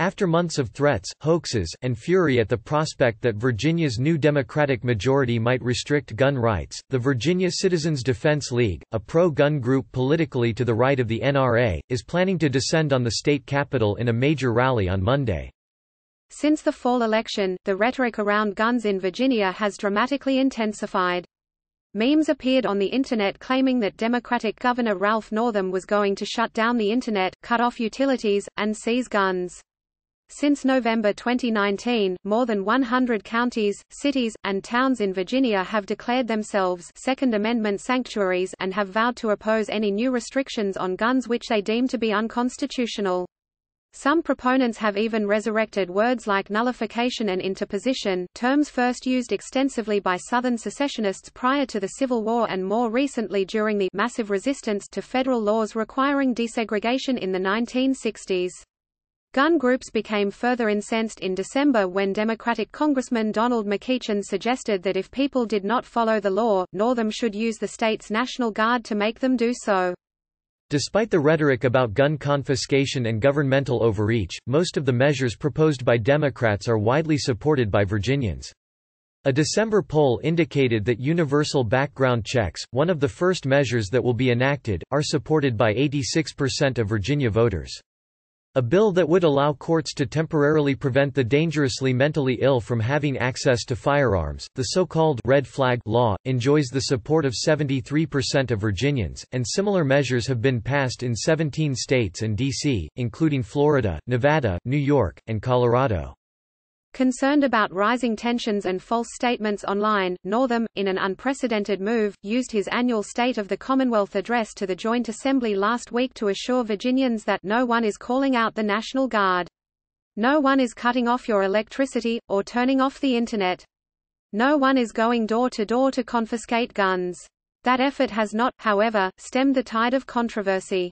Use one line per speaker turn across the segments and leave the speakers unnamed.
After months of threats, hoaxes, and fury at the prospect that Virginia's new Democratic majority might restrict gun rights, the Virginia Citizens Defense League, a pro-gun group politically to the right of the NRA, is planning to descend on the state capitol in a major rally on Monday.
Since the fall election, the rhetoric around guns in Virginia has dramatically intensified. Memes appeared on the Internet claiming that Democratic Governor Ralph Northam was going to shut down the Internet, cut off utilities, and seize guns. Since November 2019, more than 100 counties, cities, and towns in Virginia have declared themselves Second Amendment sanctuaries and have vowed to oppose any new restrictions on guns which they deem to be unconstitutional. Some proponents have even resurrected words like nullification and interposition, terms first used extensively by Southern secessionists prior to the Civil War and more recently during the massive resistance to federal laws requiring desegregation in the 1960s. Gun groups became further incensed in December when Democratic Congressman Donald McEachin suggested that if people did not follow the law, Northam should use the state's National Guard to make them do so.
Despite the rhetoric about gun confiscation and governmental overreach, most of the measures proposed by Democrats are widely supported by Virginians. A December poll indicated that universal background checks, one of the first measures that will be enacted, are supported by 86% of Virginia voters. A bill that would allow courts to temporarily prevent the dangerously mentally ill from having access to firearms, the so-called red flag law, enjoys the support of 73% of Virginians, and similar measures have been passed in 17 states and D.C., including Florida, Nevada, New York, and Colorado.
Concerned about rising tensions and false statements online, Northam, in an unprecedented move, used his annual State of the Commonwealth address to the Joint Assembly last week to assure Virginians that no one is calling out the National Guard. No one is cutting off your electricity, or turning off the Internet. No one is going door to door to confiscate guns. That effort has not, however, stemmed the tide of controversy.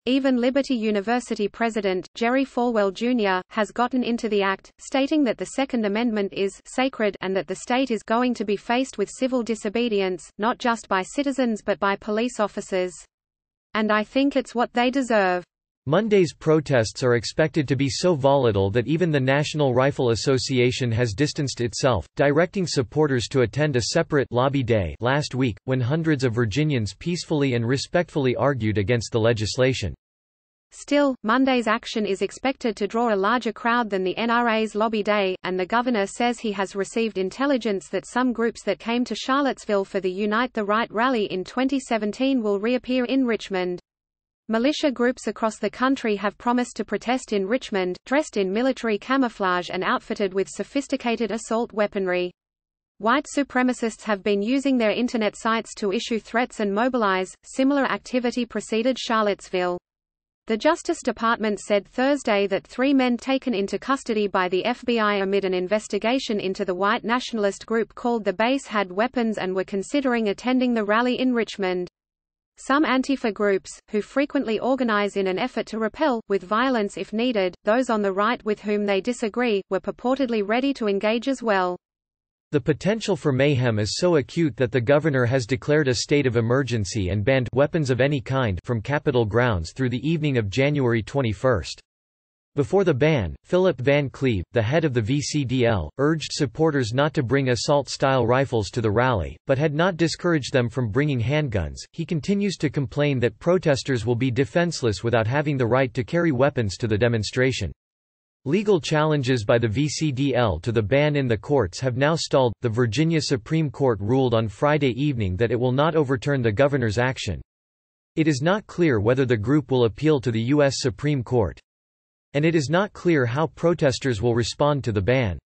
Even Liberty University President, Jerry Falwell, Jr., has gotten into the act, stating that the Second Amendment is sacred and that the state is going to be faced with civil disobedience, not just by citizens but by police officers. And I think it's what they deserve.
Monday's protests are expected to be so volatile that even the National Rifle Association has distanced itself, directing supporters to attend a separate lobby day last week, when hundreds of Virginians peacefully and respectfully argued against the legislation.
Still, Monday's action is expected to draw a larger crowd than the NRA's lobby day, and the governor says he has received intelligence that some groups that came to Charlottesville for the Unite the Right rally in 2017 will reappear in Richmond. Militia groups across the country have promised to protest in Richmond, dressed in military camouflage and outfitted with sophisticated assault weaponry. White supremacists have been using their Internet sites to issue threats and mobilize. Similar activity preceded Charlottesville. The Justice Department said Thursday that 3 men taken into custody by the FBI amid an investigation into the white nationalist group called the Base had weapons and were considering attending the rally in Richmond. Some Antifa groups, who frequently organize in an effort to repel, with violence if needed, those on the right with whom they disagree, were purportedly ready to engage as well. The potential for mayhem is so acute that the governor has declared a state of emergency and banned weapons of any kind from Capitol grounds through the evening of January 21. Before the ban, Philip Van Cleve, the head of the VCDL, urged supporters not to bring assault-style rifles to the rally, but had not discouraged them from bringing handguns. He continues to complain that protesters will be defenseless without having the right to carry weapons to the demonstration. Legal challenges by the VCDL to the ban in the courts have now stalled. The Virginia Supreme Court ruled on Friday evening that it will not overturn the governor's action. It is not clear whether the group will appeal to the U.S. Supreme Court. And it is not clear how protesters will respond to the ban.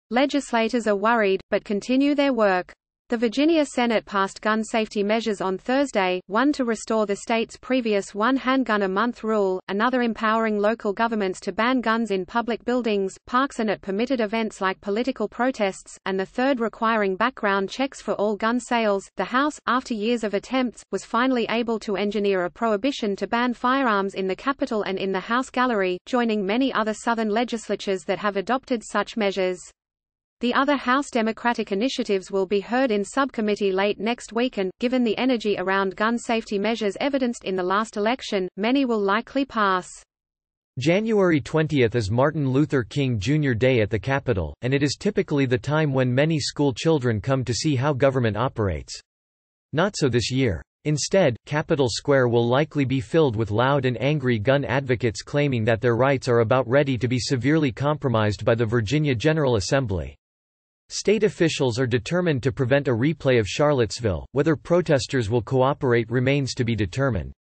Legislators are worried, but continue their work. The Virginia Senate passed gun safety measures on Thursday, one to restore the state's previous one handgun a month rule, another empowering local governments to ban guns in public buildings, parks and at permitted events like political protests, and the third requiring background checks for all gun sales. The House, after years of attempts, was finally able to engineer a prohibition to ban firearms in the Capitol and in the House Gallery, joining many other Southern legislatures that have adopted such measures. The other House Democratic initiatives will be heard in subcommittee late next week and, given the energy around gun safety measures evidenced in the last election, many will likely pass.
January 20 is Martin Luther King Jr. Day at the Capitol, and it is typically the time when many school children come to see how government operates. Not so this year. Instead, Capitol Square will likely be filled with loud and angry gun advocates claiming that their rights are about ready to be severely compromised by the Virginia General Assembly. State officials are determined to prevent a replay of Charlottesville. Whether protesters will cooperate remains to be determined.